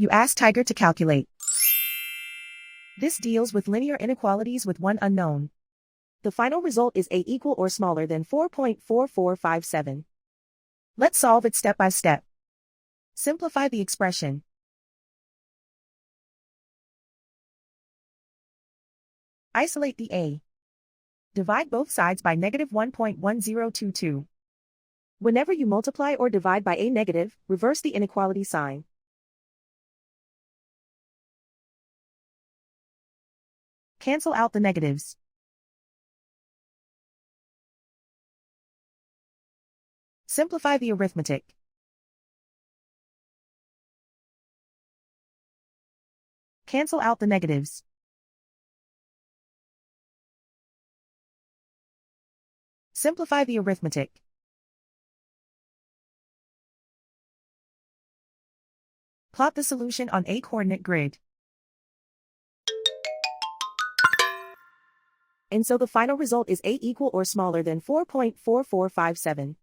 You ask Tiger to calculate. This deals with linear inequalities with one unknown. The final result is a equal or smaller than 4.4457. Let's solve it step by step. Simplify the expression. Isolate the a. Divide both sides by negative 1.1022. Whenever you multiply or divide by a negative, reverse the inequality sign. Cancel out the negatives. Simplify the arithmetic. Cancel out the negatives. Simplify the arithmetic. Plot the solution on a coordinate grid. And so the final result is a equal or smaller than 4.4457.